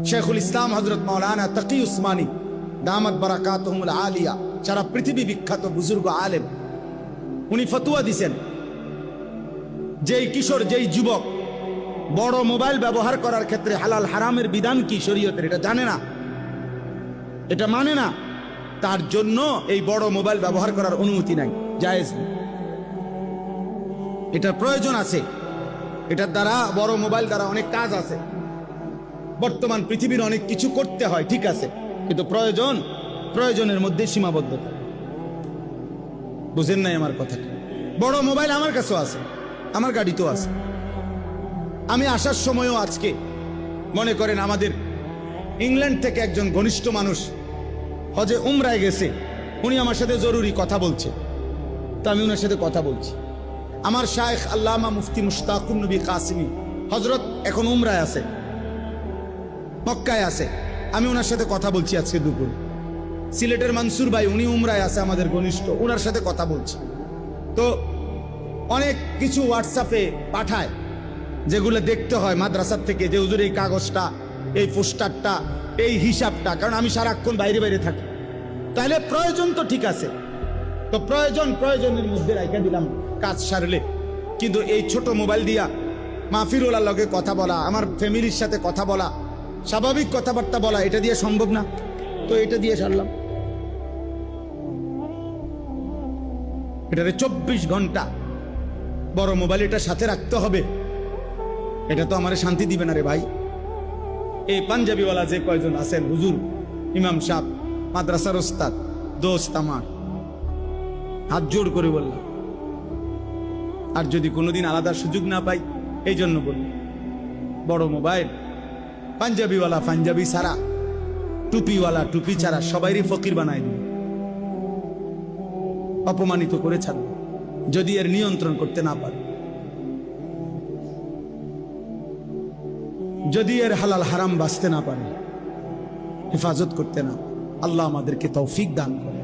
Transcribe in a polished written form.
শেখুল ইসলাম হযরত মাওলানা তাকি উসমানী দামাত বারাকাতুহুল আলিয়া, সারা পৃথিবী বিখ্যাত বুজুর্গ আলেম, উনি ফতোয়া দিছেন যেই কিশোর, যেই যুবক বড় মোবাইল ব্যবহার করার ক্ষেত্রে হালাল হারামের বিধান কি শরীয়তের এটা জানে না, এটা মানে না, তার জন্য এই বড় মোবাইল ব্যবহার করার অনুমতি নাই, জায়েজ নেই। এটার প্রয়োজন আছে, এটার দ্বারা বড় মোবাইল দ্বারা অনেক কাজ আছে, বর্তমান পৃথিবীর অনেক কিছু করতে হয়, ঠিক আছে, কিন্তু প্রয়োজনের মধ্যে সীমাবদ্ধতা। বুঝেন নাই আমার কথাটা? বড় মোবাইল আমার কাছেও আছে, আমার গাড়িতেও আছে। আমি আসার সময়ও আজকে মনে করেন আমাদের ইংল্যান্ড থেকে একজন ঘনিষ্ঠ মানুষ হজে উমরায় গেছে, উনি আমার সাথে জরুরি কথা বলছে, তো আমি ওনার সাথে কথা বলছি। আমার শায়েখ আল্লামা মুফতি মুশতাকুন নবী কাসিমি হজরত এখন উমরায় আছে, মক্কায় আছে, আমি ওনার সাথে কথা বলছি আজকে দুপুর। সিলেটের মনসুর ভাই উনি উমরায় আছে, আমাদের ঘনিষ্ঠ, ওনার সাথে কথা বলছি। তো অনেক কিছু হোয়াটসঅ্যাপে পাঠায় যেগুলো দেখতে হয় মাদ্রাসার থেকে, যে হুজুর এই কাগজটা, এই পোস্টারটা, এই হিসাবটা, কারণ আমি সারাক্ষণ বাইরে থাকি। তাহলে প্রয়োজন তো ঠিক আছে, তো প্রয়োজনের মধ্যে রাখা দিলাম কাজ সারলে, কিন্তু এই ছোট মোবাইল দিয়া মাহফিরুল্লাহর লগে কথা বলা, আমার ফ্যামিলির সাথে কথা বলা, স্বাভাবিক কথাবার্তা বলা, এটা দিয়ে সম্ভব না, তো এটা দিয়ে সারলাম। এটাতে 24 ঘন্টা বড় মোবাইল এটা সাথে রাখতে হবে, এটা তো আমার শান্তি দিবে না রে ভাই। এই পাঞ্জাবিওয়ালা যে কয়জন আছেন, হুজুর, ইমাম সাহেব, মাদ্রাসার ওস্তাদ, দোস্ত আমার, হাত জোড় করে বললাম, আর যদি কোনোদিন আলাদা সুযোগ না পাই, এই জন্য বললাম, বড় মোবাইল পাঞ্জাবিওয়ালা পাঞ্জাবি ছাড়া, টুপিওয়ালা টুপি ছাড়া সবাইরই ফকির বানায় দিবে, অপমানিত করে ছাড়বে যদি এর নিয়ন্ত্রণ করতে না পারে, যদি এর হালাল হারাম বাঁচতে না পারে, হেফাজত করতে না। আল্লাহ আমাদেরকে তৌফিক দান করে।